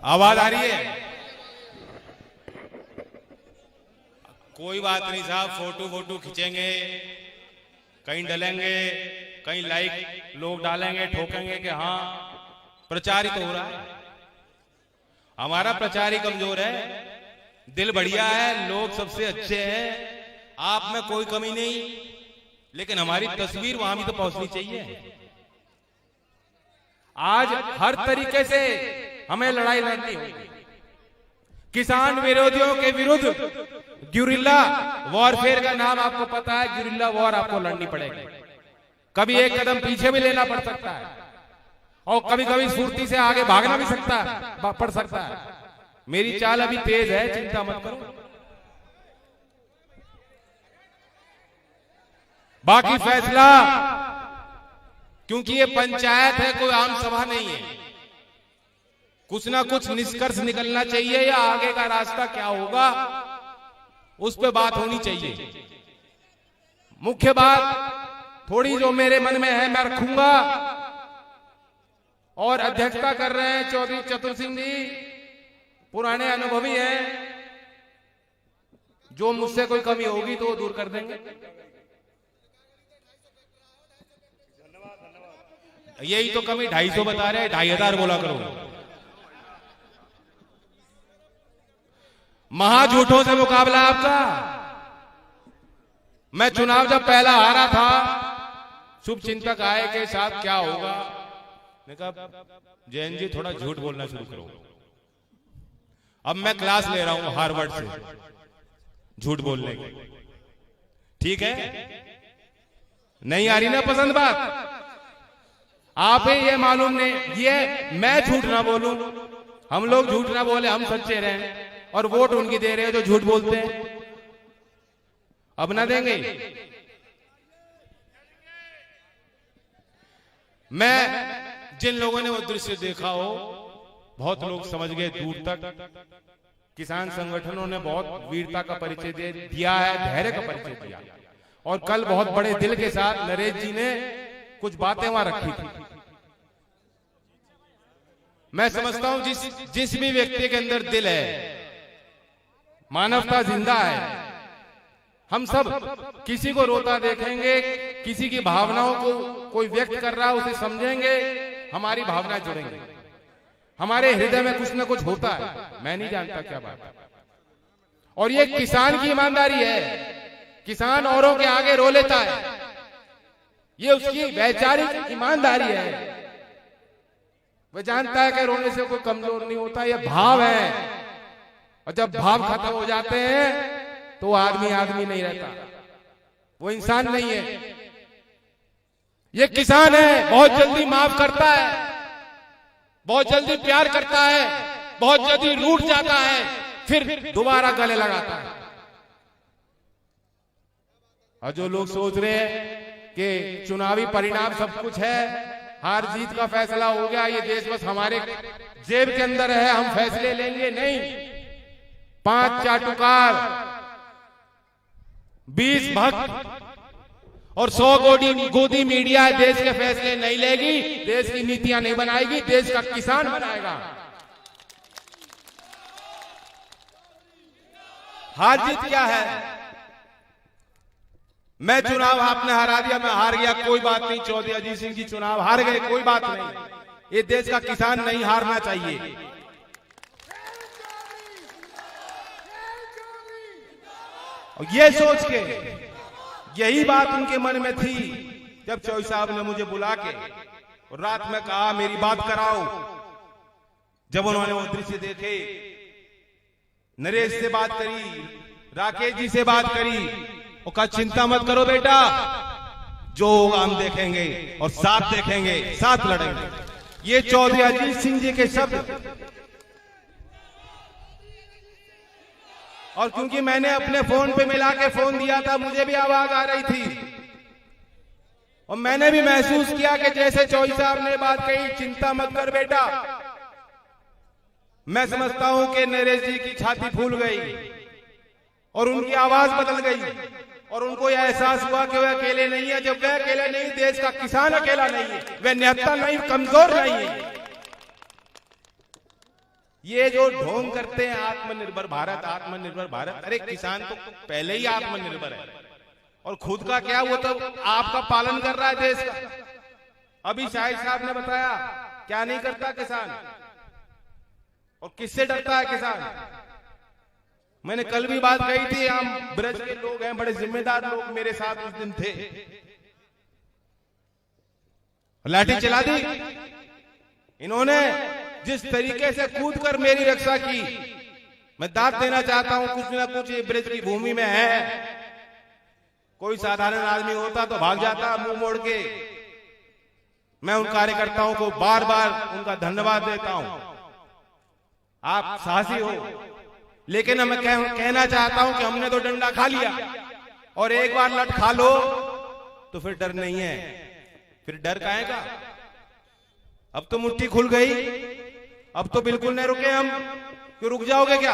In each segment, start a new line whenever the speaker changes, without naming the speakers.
आवाज आ रही है? कोई बात नहीं साहब, फोटो फोटो खींचेंगे, कहीं डलेंगे, कहीं लाइक लोग डालेंगे, ठोकेंगे कि हाँ प्रचार ही तो हो रहा है। हमारा प्रचार ही कमजोर है। दिल बढ़िया है, लोग सबसे अच्छे हैं, आप में कोई कमी नहीं, लेकिन हमारी तस्वीर वहां भी तो पहुंचनी चाहिए। आज हर तरीके से हमें लड़ाई लड़नी होगी। किसान विरोधियों के विरुद्ध ग्यूरिल्ला वॉरफेयर का नाम आपको पता है। ग्यूरिल्ला वॉर आपको लड़नी पड़ेगी। कभी एक कदम पीछे भी लेना पड़ सकता है और कभी कभी सुर्ती से आगे भागना भी पड़ सकता है। मेरी चाल अभी तेज है, चिंता मत करो। बाकी फैसला, क्योंकि ये पंचायत है, कोई आम सभा नहीं है, कुछ ना कुछ निष्कर्ष निकलना चाहिए या आगे का रास्ता क्या होगा उस पे बात होनी चाहिए। मुख्य बात थोड़ी जो मेरे मन में है मैं रखूंगा। और अध्यक्षता कर रहे हैं चौधरी चतुर सिंह जी, पुराने अनुभवी हैं, जो मुझसे कोई कमी होगी तो वो दूर कर देंगे। यही तो कमी 250 बता रहे हैं, 2500 बोला करो। महाझूठों से मुकाबला आपका। मैं चुनाव जब पहला हारा था, शुभ चिंतक आए के साथ क्या होगा, मैं कहा जैन जी थोड़ा झूठ बोलना शुरू करो। अब मैं क्लास ले रहा हूं हार्वर्ड से झूठ बोलने की। ठीक है, नहीं आ रही ना पसंद बात? आप ही ये मालूम नहीं, ये मैं झूठ ना बोलूं, हम लोग झूठ ना बोले, हम सच्चे रहें, और वोट उनकी दे रहे हैं जो झूठ बोलते हैं। अब ना देंगे। मैं जिन लोगों ने वो दृश्य देखा हो, बहुत लोग समझ गए दूर तक। किसान संगठनों ने बहुत वीरता का परिचय दिया है, धैर्य का परिचय दिया। और कल बहुत बड़े दिल के साथ नरेश जी ने कुछ बातें वहां रखी थी। मैं समझता हूं जिस भी व्यक्ति के अंदर दिल है, मानवता जिंदा है, हम सब किसी को रोता देखेंगे, किसी की भावनाओं को कोई व्यक्त कर रहा है उसे समझेंगे, हमारी भावनाएं जुड़ेंगी। हमारे हृदय में कुछ ना कुछ होता है, मैं नहीं जानता क्या बात है। और ये किसान की ईमानदारी है। किसान औरों के आगे रो लेता है, ये उसकी वैचारिक ईमानदारी है। वह जानता है कि रोने से कोई कमजोर नहीं होता, यह भाव है। और जब भाव खत्म हो जाते हैं तो आदमी आदमी नहीं रहता, वो इंसान नहीं है। ये किसान है, बहुत जल्दी माफ करता है, बहुत जल्दी प्यार करता है, बहुत जल्दी रूठ जाता है, फिर दोबारा गले लगाता है। और जो लोग सोच रहे हैं कि चुनावी परिणाम सब कुछ है, हार जीत का फैसला हो गया, ये देश बस हमारे जेब के अंदर है, हम फैसले लेंगे, नहीं। 5 चाटुकार, 20 भक्त और 100 गोदी मीडिया देश के फैसले नहीं लेगी, देश की नीतियां नहीं बनाएगी, देश का किसान बनाएगा। हार जीत क्या है? मैं चुनाव आपने हरा दिया, मैं हार गया, कोई बात नहीं। चौधरी अजीत सिंह जी चुनाव हार गए, कोई बात नहीं। ये देश का किसान नहीं हारना चाहिए। और ये सोच के, यही बात उनके मन में थी जब चौधरी साहब ने मुझे बुला के और रात में कहा मेरी बात कराओ। जब उन्होंने वो दृश्य देखे, नरेश से बात करी, राकेश जी से बात करी, और कहा चिंता मत करो बेटा, जो होगा हम देखेंगे और साथ देखेंगे, साथ लड़ेंगे। ये चौधरी अजीत सिंह जी के शब्द। और क्योंकि मैंने अपने फोन पे मिला के फोन दिया था, मुझे भी आवाज आ रही थी और मैंने भी महसूस किया कि जैसे चौधरी साहब ने बात कही, चिंता मत कर बेटा, मैं समझता हूं कि नरेश जी की छाती फूल गई और उनकी आवाज बदल गई और उनको यह एहसास हुआ कि वह अकेले नहीं है। जब वह अकेले नहीं, देश का किसान अकेला नहीं है, वह निहत्था नहीं, कमजोर नहीं है। ये जो ढोंग करते हैं आत्मनिर्भर भारत आत्मनिर्भर भारत, अरे किसान तो पहले ही आत्मनिर्भर है और खुद का क्या, वो तो आपका पालन कर रहा है देश का। अभी शाहिद साहब ने बताया क्या नहीं करता किसान और किससे डरता है किसान। मैंने कल भी बात कही थी, हम ब्रज के लोग हैं, बड़े जिम्मेदार लोग मेरे साथ उस दिन थे, लाठी चला दी इन्होंने। जिस तरीके से कूदकर मेरी रक्षा की, मैं दाद देना चाहता हूं, कुछ ना कुछ ये ब्रज की भूमि में है। कोई साधारण आदमी होता तो भाग जाता मुंह मोड़ के। मैं उन कार्यकर्ताओं को बार बार उनका धन्यवाद देता हूं, आप साहसी हो। लेकिन मैं कहना चाहता हूं कि हमने तो डंडा खा लिया और एक बार लट खा लो तो फिर डर नहीं है, फिर डर काहे का। अब तो मुट्ठी खुल गई, अब तो बिल्कुल नहीं रुके हम। क्यों रुक जाओगे क्या?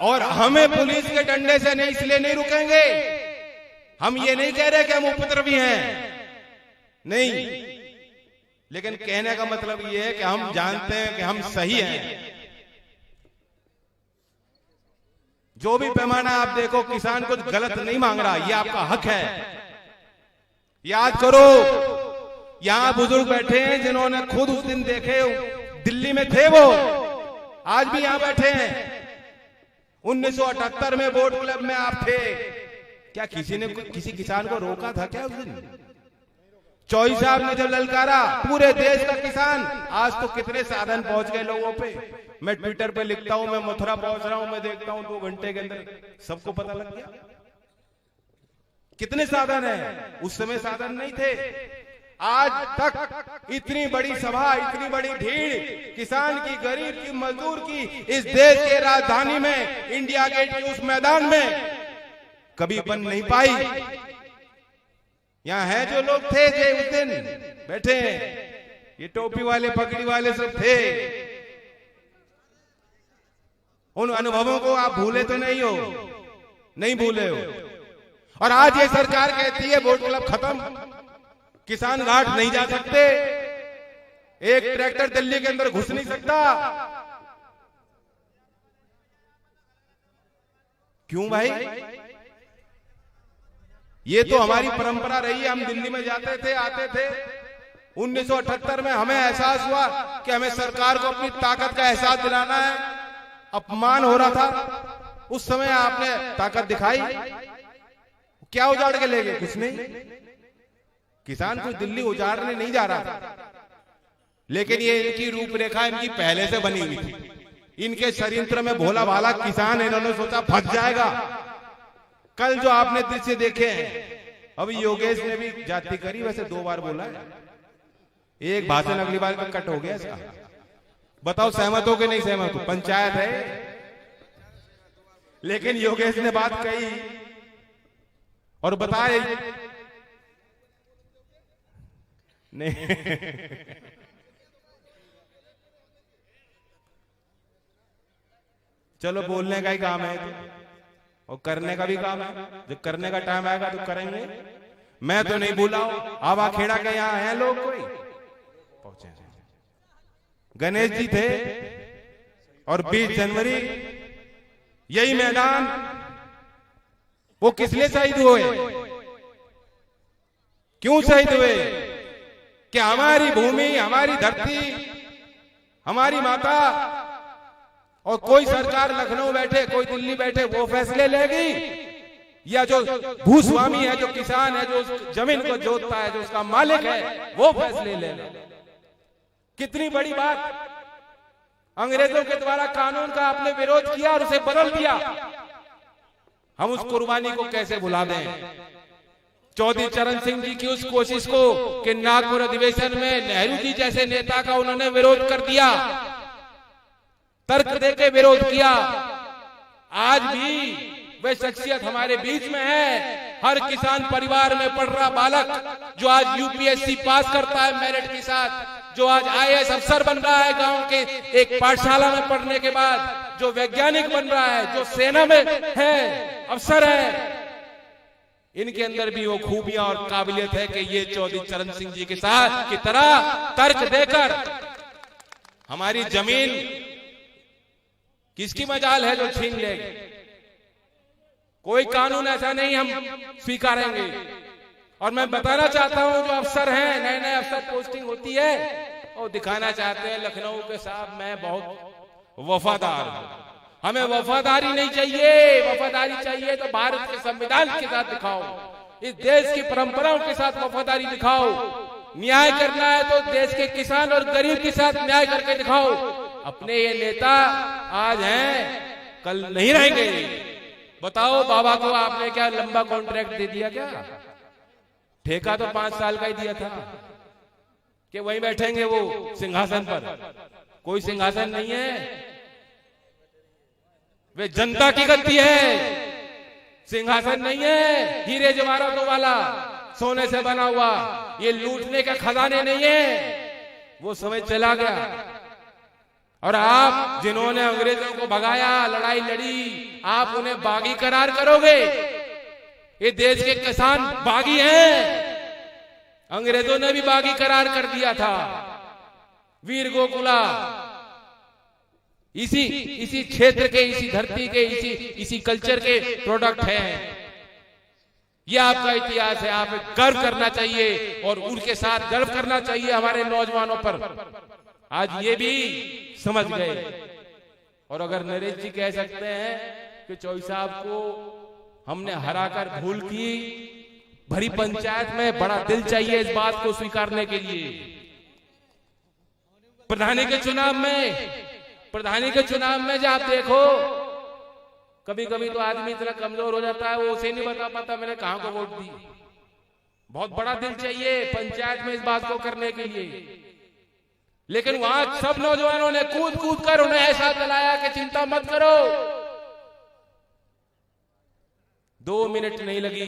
और हमें पुलिस के डंडे से नहीं, इसलिए नहीं रुकेंगे। हम ये नहीं कह रहे कि हम उपद्रवी हैं, नहीं, लेकिन कहने का मतलब ये है कि हम जानते हैं कि हम सही हैं। जो भी पैमाना आप देखो, किसान कुछ गलत नहीं मांग रहा, ये आपका हक है। याद करो, यहां बुजुर्ग बैठे हैं जिन्होंने खुद उस दिन देखे, दिल्ली में थे वो, आज भी यहां बैठे हैं। 1978 में बोट क्लब में आप थे, क्या किसी ने किसी किसान को रोका था क्या उस दिन? चौधरी साहब ने जब ललकारा, पूरे देश का किसान, आज तो कितने साधन पहुंच गए लोगों पे। मैं ट्विटर पे लिखता हूं, मैं मथुरा पहुंच रहा हूं, मैं देखता हूं 2 घंटे के अंदर सबको पता लग गया कितने साधन है। उस समय साधन नहीं थे। आज तक इतनी बड़ी सभा, इतनी बड़ी भीड़ किसान की, गरीब की, मजदूर की, इस देश के राजधानी में, इंडिया गेट के उस मैदान में कभी बन नहीं पाई। यहां है जो लोग थे जो उस दिन बैठे हैं, ये टोपी वाले पगड़ी वाले सब थे। उन अनुभवों को आप भूले तो नहीं हो, नहीं भूले हो। और आज ये सरकार कहती है बोट क्लब खत्म, किसान घाट नहीं जा सकते, एक ट्रैक्टर दिल्ली के अंदर घुस नहीं सकता। क्यों भाई? ये तो हमारी परंपरा रही है, हम दिल्ली में जाते थे, आते थे। 1978 में हमें एहसास हुआ कि हमें सरकार को अपनी ताकत का एहसास दिलाना है। अपमान हो रहा था, उस समय आपने ताकत दिखाई। क्या उजाड़ के ले गए? कुछ नहीं। किसान कुछ दिल्ली उजाड़ने नहीं जा रहा था, लेकिन ये इनकी रूपरेखा इनकी पहले से बनी हुई थी। इनके षड्यंत्र में भोला भाला किसान, इन्होंने सोचा फंस जाएगा। कल जो आपने दृश्य देखे हैं, अभी योगेश ने भी जाति करी, वैसे 2 बार बोला है, एक भाषण अगली बार का कट हो गया इसका। बताओ सहमत हो कि नहीं सहमत हो? पंचायत है, लेकिन योगेश ने बात कही और बताया नहीं। चलो बोलने का ही काम है और करने का भी काम है। जब करने का टाइम आएगा तो करेंगे। मैं तो नहीं बोला हूं। आवा खेड़ा के यहां हैं लोग, कोई पहुंचे। गणेश जी थे और 20 जनवरी यही मैदान, वो किस लिए शहीद हुए? क्यों शहीद हुए? कि हमारी भूमि, हमारी धरती, हमारी माता, और कोई सरकार लखनऊ बैठे, कोई दिल्ली बैठे, वो फैसले लेगी, या जो भूस्वामी है, जो किसान है, जो जमीन को जोतता है, जो उसका मालिक है, वो फैसले लेगा। कितनी बड़ी बात। अंग्रेजों के द्वारा कानून का आपने विरोध किया और उसे बदल दिया। हम उस कुर्बानी को कैसे भुला दें? चौधरी चरण सिंह जी की उस कोशिश को कि नागपुर अधिवेशन में नेहरू जी जैसे नेता का उन्होंने विरोध कर दिया, तर्क देके विरोध किया। आज भी वह शख्सियत हमारे बीच में है। हर किसान परिवार में पढ़ रहा बालक जो आज यूपीएससी पास करता है मेरिट के साथ, जो आज आईएएस अफसर बन रहा है गांव के एक पाठशाला में पढ़ने के बाद, जो वैज्ञानिक बन रहा है, जो सेना में है, अफसर है, इनके अंदर भी वो खूबियां और काबिलियत है कि ये चौधरी चरण सिंह जी के साथ की तरह तर्क देकर हमारी जमीन किसकी मजाल है जो छीन लेंगे। कोई कानून ऐसा नहीं हम स्वीकारेंगे। और मैं बताना चाहता हूं, जो अफसर हैं, नए नए अफसर पोस्टिंग होती है और दिखाना चाहते हैं लखनऊ के साथ मैं बहुत वफादार हूं। हमें वफादारी नहीं चाहिए, वफादारी चाहिए तो भारत के संविधान के साथ दिखाओ, इस देश की परंपराओं के साथ वफादारी दिखाओ। न्याय करना है तो देश के किसान और गरीब के साथ न्याय करके दिखाओ। अपने ये नेता आज हैं, कल नहीं रहेंगे। बताओ बाबा को आपने क्या लंबा कॉन्ट्रैक्ट दे दिया क्या? ठेका तो 5 साल का ही दिया था कि वहीं बैठेंगे वो सिंहासन पर। कोई सिंहासन नहीं है, वे जनता की गद्दी है, सिंहासन नहीं है हीरे जवाहरातों वाला सोने से बना हुआ। ये लूटने के खजाने नहीं है, वो समय चला गया। और आप जिन्होंने अंग्रेजों को भगाया, लड़ाई लड़ी, आप उन्हें बागी करार करोगे? ये देश के किसान बागी हैं, अंग्रेजों ने भी बागी करार कर दिया था। वीर गोकुला इसी क्षेत्र के, इसी धरती के, इसी कल्चर के प्रोडक्ट हैं। ये आपका इतिहास है, आप गर्व करना चाहिए और उनके साथ गर्व करना चाहिए हमारे नौजवानों पर। आज ये भी समझ गए। और अगर नरेश जी कह सकते हैं कि चौधरी साहब को हमने हराकर भूल की, भरी पंचायत में बड़ा दिल चाहिए इस बात को स्वीकारने के लिए। प्रधानी के चुनाव में जब आप देखो, कभी कभी तो आदमी इतना कमजोर हो जाता है, वो उसे नहीं बता पाता मैंने कहां को वोट दी। बहुत बड़ा दिल चाहिए पंचायत में इस बात को करने के लिए। लेकिन वहां सब नौजवानों ने कूद कूद कर उन्हें ऐसा दिलाया कि चिंता मत करो। 2 मिनट नहीं लगी,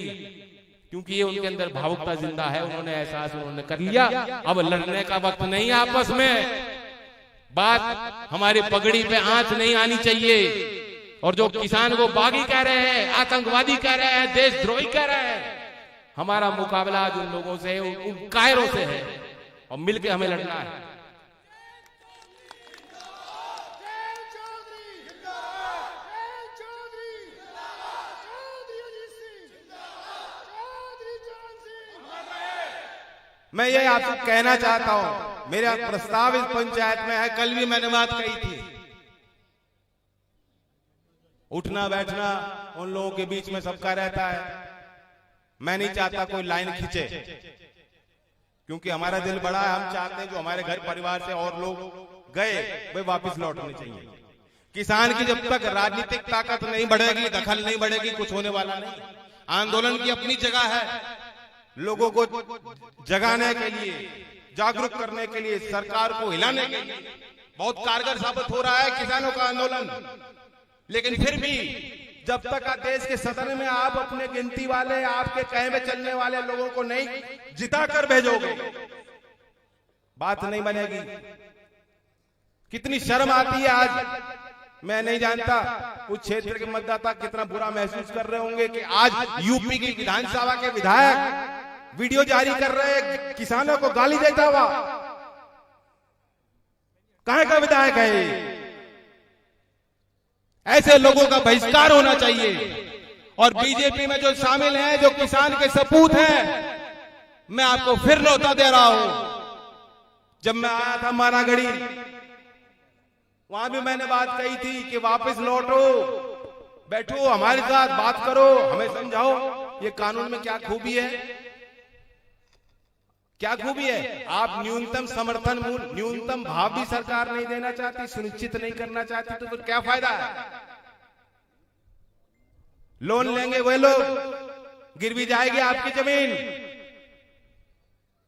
क्योंकि ये उनके अंदर भावुकता जिंदा है। उन्होंने एहसास उन्होंने कर लिया, अब लड़ने का वक्त नहीं आपस में। बात हमारी पगड़ी पे आंच नहीं आनी चाहिए। और जो किसान को बागी कह रहे हैं, आतंकवादी कह रहे हैं, देशद्रोही कह रहे हैं, हमारा मुकाबला आज उन लोगों से, उन कायरों से है और मिलकर हमें लड़ना है।
मैं ये आपसे कहना चाहता हूं, मेरा प्रस्ताव इस पंचायत में है। कल भी मैंने बात कही थी, उठना बैठना उन लोगों के बीच में सबका रहता है। मैं नहीं चाहता कोई लाइन खींचे, क्योंकि हमारा दिल बड़ा है। हम चाहते हैं जो हमारे घर परिवार से और लोग गए वे वापस लौटने चाहिए। किसान की जब तक राजनीतिक ताकत नहीं बढ़ेगी, दखल नहीं बढ़ेगी, कुछ होने वाला नहीं। आंदोलन की अपनी जगह है, लोगों को जगाने के लिए, जागरूक करने के लिए, सरकार को हिलाने के लिए बहुत कारगर साबित हो रहा है किसानों का आंदोलन। लेकिन फिर भी जब तक देश के सदन में आप अपने गिनती वाले, आपके कहे में चलने वाले लोगों को नहीं जिता कर भेजोगे, बात नहीं बनेगी। कितनी शर्म आती है आज। मैं नहीं जानता उस क्षेत्र के मतदाता कितना बुरा महसूस कर रहे होंगे कि आज यूपी की विधानसभा के विधायक वीडियो जारी कर रहे किसानों को गाली देता हुआ। कहां का विधायक है? ऐसे लोगों का बहिष्कार होना चाहिए। और बीजेपी में जो शामिल हैं, जो किसान के सपूत हैं, मैं आपको फिर न्योता दे रहा हूं। जब मैं आया था मानागढ़ी, वहां भी मैंने बात कही थी कि वापस लौटो, बैठो, हमारे साथ बात करो, हमें समझाओ ये कानून में क्या खूबी है, क्या खूबी है। आप न्यूनतम समर्थन मूल्य, न्यूनतम भाव भी सरकार नहीं देना चाहती, सुनिश्चित नहीं करना चाहती, तो फिर क्या फायदा है? लोन लेंगे वे लोग, गिरवी जाएगी आपकी जमीन,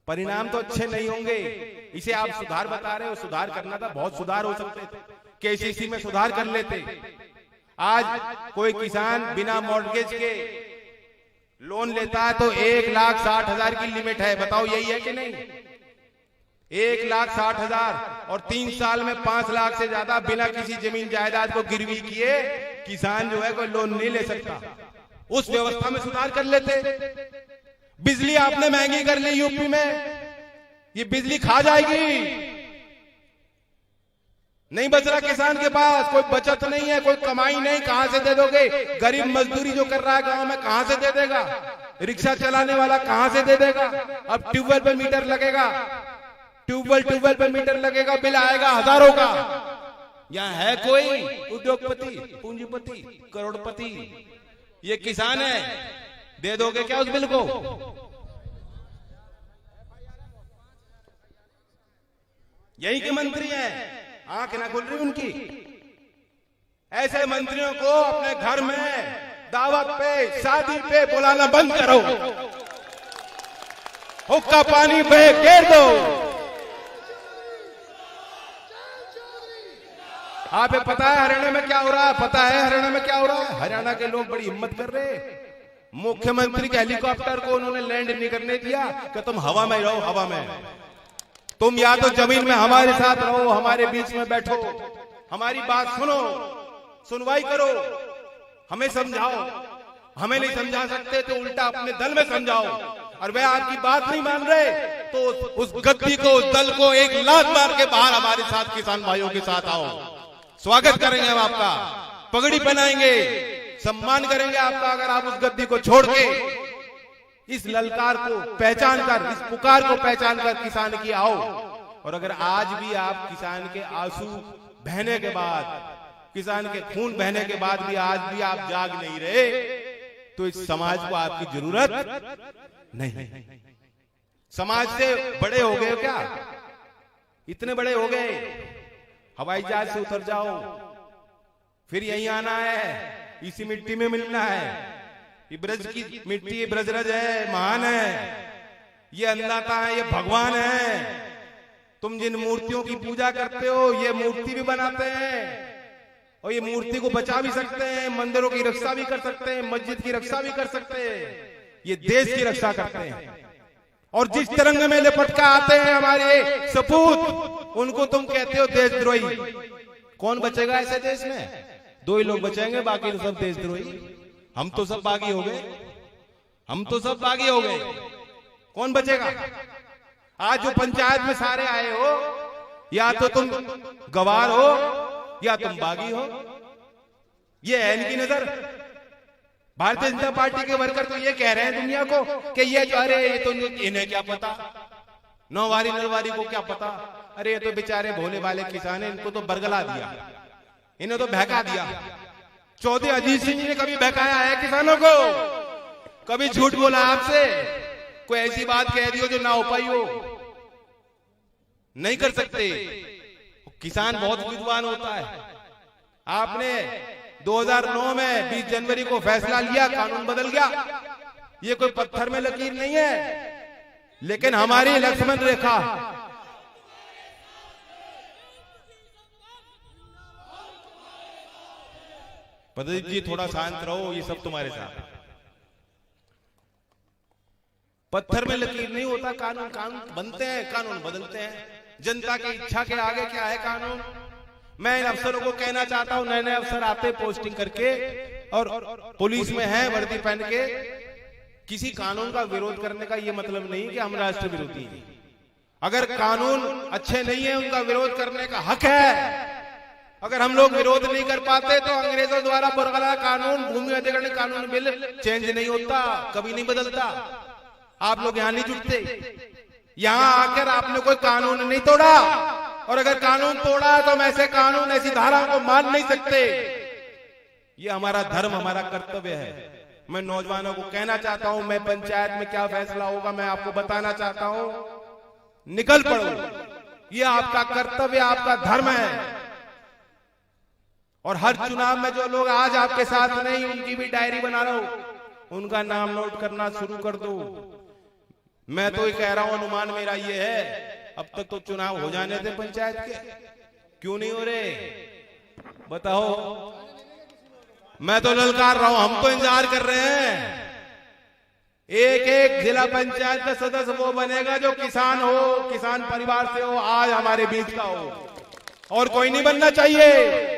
परिणाम तो अच्छे नहीं होंगे। इसे आप सुधार बता रहे हो, सुधार करना था, बहुत सुधार हो सकते थे, केसीसी में सुधार कर लेते। आज कोई किसान बिना मॉर्गेज के लोन लेता है तो 1,60,000 की लिमिट है। बताओ यही है कि नहीं? 1,60,000 और 3 साल में 5 लाख से ज्यादा बिना किसी जमीन जायदाद को गिरवी किए किसान जो है कोई लोन नहीं ले सकता। उस व्यवस्था में सुधार कर लेते। बिजली आपने महंगी कर ली यूपी में, ये बिजली खा जाएगी, नहीं बच रहा किसान के पास, कोई बचत नहीं है, कोई कमाई नहीं, कहां से दे दोगे? गरीब मजदूरी जो कर रहा है गांव में कहां से दे देगा? रिक्शा चलाने वाला कहां से दे देगा? अब ट्यूबवेल पे मीटर लगेगा, ट्यूबवेल पे मीटर लगेगा, बिल आएगा हजारों का। यहाँ है कोई उद्योगपति, पूंजीपति, करोड़पति? ये किसान है, दे दोगे क्या उस बिल को? यही के मंत्री हैं, आंख ना खुल रही उनकी। ऐसे मंत्रियों को अपने घर में दावत पे, शादी पे बुलाना बंद करो, हुक्का पानी पे घेर दो। आपको पता है हरियाणा में क्या हो रहा है? पता है हरियाणा में क्या हो रहा है? हरियाणा के लोग बड़ी हिम्मत कर रहे हैं। मुख्यमंत्री के हेलीकॉप्टर को उन्होंने लैंड नहीं करने दिया कि तुम हवा में रहो, हवा में। तुम या तो जमीन में हमारे साथ रहो, हमारे बीच में बैठो, हमारी बात सुनो, सुनवाई करो, हमें समझाओ। हमें नहीं समझा सकते तो उल्टा अपने दल में समझाओ, और वे आपकी बात नहीं मान रहे तो उस गद्दी को, उस दल को एक लात मार के बाहर हमारे साथ किसान भाइयों के साथ आओ। स्वागत करेंगे हम आपका, पगड़ी पहनाएंगे, सम्मान करेंगे आपका, अगर आप उस गद्दी को छोड़ के इस ललकार को पहचान कर, इस पुकार को पहचान कर किसान की आओ। और अगर आज भी आप किसान के आंसू बहने के बाद, किसान के खून बहने के बाद भी आज भी आप जाग नहीं रहे, तो इस समाज को आपकी जरूरत नहीं। समाज से बड़े हो गए क्या? इतने बड़े हो गए, हवाई जहाज से उतर जाओ, फिर यहीं आना है, इसी मिट्टी में मिलना है। ये ब्रज की मिट्टी ब्रजरज है, महान है, ये अन्नदाता है, ये भगवान है। तुम जिन मूर्तियों की पूजा करते हो, ये मूर्ति भी बनाते हैं, और ये मूर्ति को बचा भी सकते हैं, मंदिरों की रक्षा भी कर सकते हैं, मस्जिद की रक्षा भी कर सकते हैं, ये देश की रक्षा करते हैं। और जिस तिरंगे में लिपट कर आते हैं हमारे सपूत, उनको तुम कहते हो देशद्रोही। कौन बचेगा ऐसे देश में? दो ही लोग बचेंगे, बाकी तो सब देशद्रोही। हम तो सब बागी हो गए, हम तो सब बागी हो गए, कौन बचेगा? आज जो पंचायत में सारे आए हो, या तो तुम गवार हो या तुम बागी हो, ये है इनकी नजर। भारतीय जनता पार्टी के वर्कर तो ये कह रहे हैं दुनिया को कि ये जो, अरे ये तो इन्हें क्या पता, नौवारी नरवारी को क्या पता, अरे ये तो बेचारे भोले वाले किसान है, इनको तो बरगला दिया, इन्हें तो बहका दिया। चौधरी अजीत सिंह जी ने कभी बहकाया है किसानों को? कभी झूठ बोला आपसे? कोई ऐसी बात कह दी हो जो ना हो पाई हो? नहीं कर सकते। किसान बहुत विद्वान होता है। आपने 2009 में 20 जनवरी को फैसला लिया, कानून बदल गया। ये कोई पत्थर में लकीर नहीं है, लेकिन हमारी लक्ष्मण रेखा, प्रदीप जी थोड़ा शांत रहो, ये सब तुम्हारे साथ। पत्थर में लकीर नहीं होता कानून, कानून बनते हैं, कानून बदलते हैं। जनता की इच्छा के आगे क्या है कानून? मैं इन अफसरों को कहना चाहता हूं, नए नए अफसर आते पोस्टिंग करके और पुलिस में है वर्दी पहन के, किसी कानून का विरोध करने का ये मतलब नहीं कि हम राष्ट्र विरोधी हैं। अगर कानून अच्छे नहीं है, उनका विरोध करने का हक है। अगर हम लोग विरोध नहीं कर पाते तो अंग्रेजों द्वारा बरकरार कानून, भूमि अधिग्रहण कानून बिल चेंज नहीं होता, कभी नहीं बदलता। आप लोग यहां नहीं जुटते, यहां आकर आपने कोई कानून नहीं तोड़ा, और अगर कानून तोड़ा तो हम ऐसे कानून, ऐसी धारा को मान नहीं सकते। ये हमारा धर्म, हमारा कर्तव्य है। मैं नौजवानों को कहना चाहता हूं, मैं पंचायत में क्या फैसला होगा मैं आपको बताना चाहता हूं, निकल पड़ो। ये आपका कर्तव्य, आपका धर्म है। और हर चुनाव में जो लोग आज आपके साथ नहीं, उनकी भी डायरी बना लो, उनका नाम नोट करना शुरू कर दो। मैं तो ये कह रहा हूं, अनुमान मेरा ये है, अब तक तो चुनाव हो जाने थे पंचायत के, क्यों नहीं हो रहे बताओ? मैं तो ललकार रहा हूं, हम तो इंतजार कर रहे हैं। एक एक जिला पंचायत का सदस्य वो बनेगा जो किसान हो, किसान परिवार से हो, आज हमारे बीच का हो, और कोई नहीं बनना चाहिए।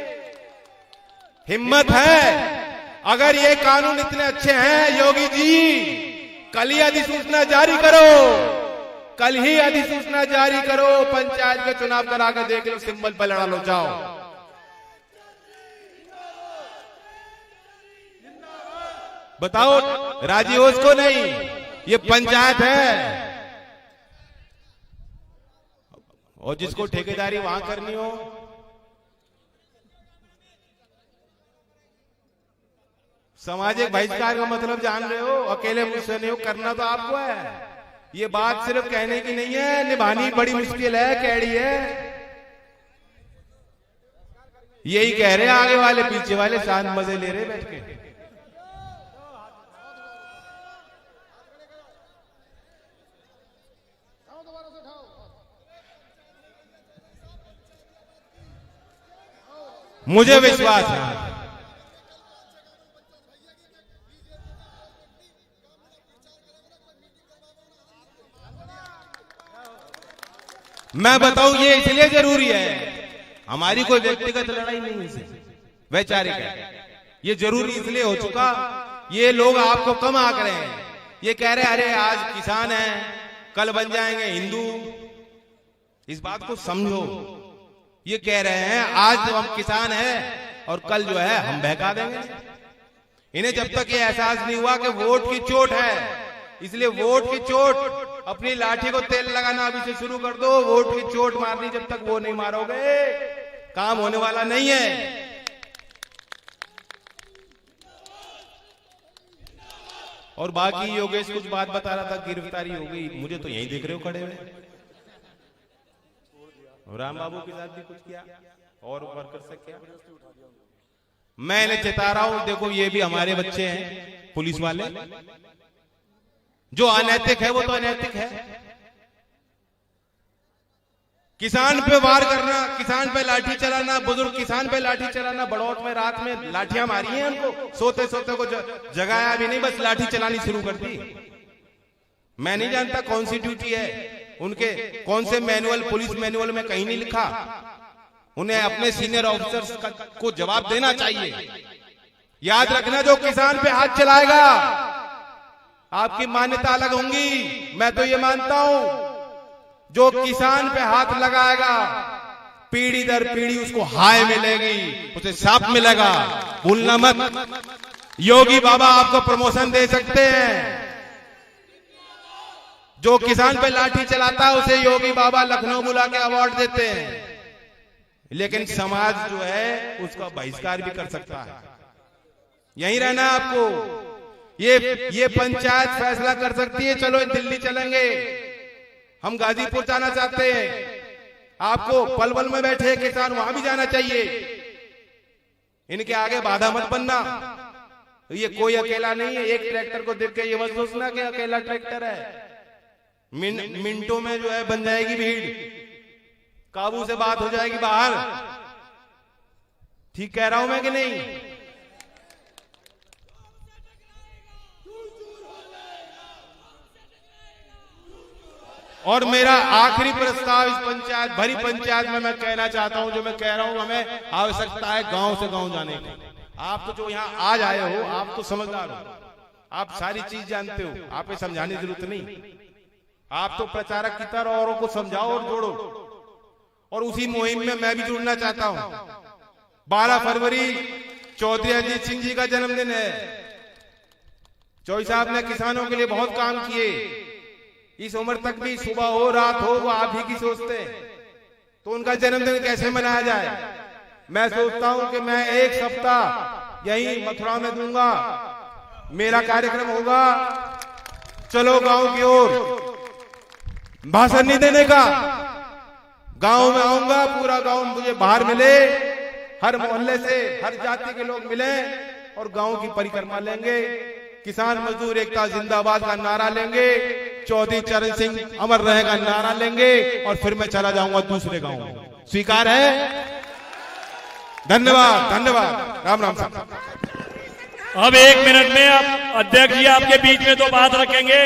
हिम्मत है अगर ये कानून इतने अच्छे हैं योगी जी, कल ही अधिसूचना जारी करो, कल ही अधिसूचना जारी करो, पंचायत के चुनाव करा कर देख लो, सिंबल पर लड़ा लो, जाओ। बताओ, राजी हो उसको? नहीं, ये पंचायत है, और जिसको ठेकेदारी वहां करनी हो, सामाजिक बहिष्कार का मतलब जान रहे हो? अकेले मुझसे नहीं हो, करना तो आपको है। ये बात सिर्फ कहने की नहीं है, निभानी बड़ी मुश्किल है, कैड़ी है। यही कह रहे हैं आगे वाले, पीछे वाले शांत मजे ले रहे बैठ के। मुझे विश्वास है, मैं बताऊं, ये इसलिए जरूरी है, हमारी कोई व्यक्तिगत लड़ाई नहीं है, वैचारिक है। ये जरूरी इसलिए हो चुका, ये लोग आपको कम आंक रहे हैं, ये कह रहे अरे आज किसान हैं, कल बन जाएंगे हिंदू। इस बात को समझो, ये कह रहे हैं आज तो हम किसान हैं और कल जो है हम बहका देंगे। इन्हें जब तक ये एहसास नहीं हुआ कि वोट की चोट है, इसलिए वोट की चोट, अपनी लाठी को तेल लगाना अभी से शुरू कर दो। वोट की चोट मारनी जब तक वो नहीं मारोगे, काम होने वाला नहीं है। और बाकी योगेश कुछ बात बता रहा था, गिरफ्तारी हो गई, मुझे तो यहीं देख रहे हो खड़े हुए। राम बाबू के साथ भी कुछ किया और वर्कर से क्या, मैं इन्हें चेता रहा हूं, देखो ये भी हमारे बच्चे हैं पुलिस वाले। जो अनैतिक है वो तो अनैतिक है। किसान पे वार करना, किसान पे लाठी चलाना, बुजुर्ग किसान पे लाठी चलाना, बड़ौत में रात में लाठियां मारी हैं उनको, सोते सोते को जगाया भी नहीं, बस लाठी चलानी शुरू कर दी। मैं नहीं जानता कौन सी ड्यूटी है उनके, कौन से मैनुअल, पुलिस मैनुअल में कहीं नहीं लिखा। उन्हें अपने सीनियर ऑफिसर्स को जवाब देना चाहिए। याद रखना, जो किसान पे हाथ चलाएगा, आपकी मान्यता अलग होंगी, मैं तो ये मानता हूं, जो किसान पे हाथ लगाएगा पीढ़ी दर पीढ़ी उसको हाय मिलेगी, उसे साप मिलेगा, भूलना मत। योगी बाबा आपको प्रमोशन दे सकते हैं। जो किसान पे लाठी चलाता है उसे योगी बाबा लखनऊ बुला के अवार्ड देते हैं, लेकिन समाज जो है उसका बहिष्कार भी कर सकता है। यहीं रहना है आपको। ये पंचायत फैसला कर सकती है, चलो दिल्ली चलेंगे, हम गाजीपुर जाना चाहते हैं, आपको पलवल में बैठे किसान वहां भी जाना चाहिए। इनके आगे बाधा मत बनना। ये कोई अकेला नहीं है, एक ट्रैक्टर को देख के ये मत सोचना कि अकेला ट्रैक्टर है। मिनटों में जो है बन जाएगी भीड़, काबू से बात हो जाएगी बाहर। ठीक कह रहा हूं मैं कि नहीं? और मेरा आखिरी प्रस्ताव इस पंचायत, भरी पंचायत में मैं कहना चाहता हूं, जो मैं कह रहा हूं, हमें आवश्यकता है गांव से गांव जाने की। आप तो जो यहां आज आए हो, आप तो समझदार हो, आप सारी चीज जानते हो, आप समझाने की जरूरत नहीं। आप तो प्रचारक की तरह औरों को समझाओ और जोड़ो, और उसी मुहिम में मैं भी जुड़ना चाहता हूं। 12 फरवरी चौधरी अजीत सिंह जी का जन्मदिन है। चौधरी साहब ने किसानों के लिए बहुत काम किए। इस उम्र तक भी सुबह हो रात हो वो आप ही की सोचते हैं, तो उनका जन्मदिन कैसे मनाया जाए? मैं सोचता हूं कि मैं एक सप्ताह यही मथुरा में दूंगा, मेरा कार्यक्रम होगा, चलो गांव की ओर। भाषण नहीं देने का, गांव में आऊंगा, पूरा गांव मुझे बाहर मिले, हर मोहल्ले से हर जाति के लोग मिले और गांव की परिक्रमा लेंगे, किसान मजदूर एकता जिंदाबाद का नारा लेंगे, चौधरी चरण सिंह अमर रहेगा नारा लेंगे, और फिर मैं चला जाऊंगा दूसरे गांव में। स्वीकार है? धन्यवाद, धन्यवाद। राम राम साहब।
अब 1 मिनट में आप अध्यक्ष जी आपके बीच में तो बात रखेंगे।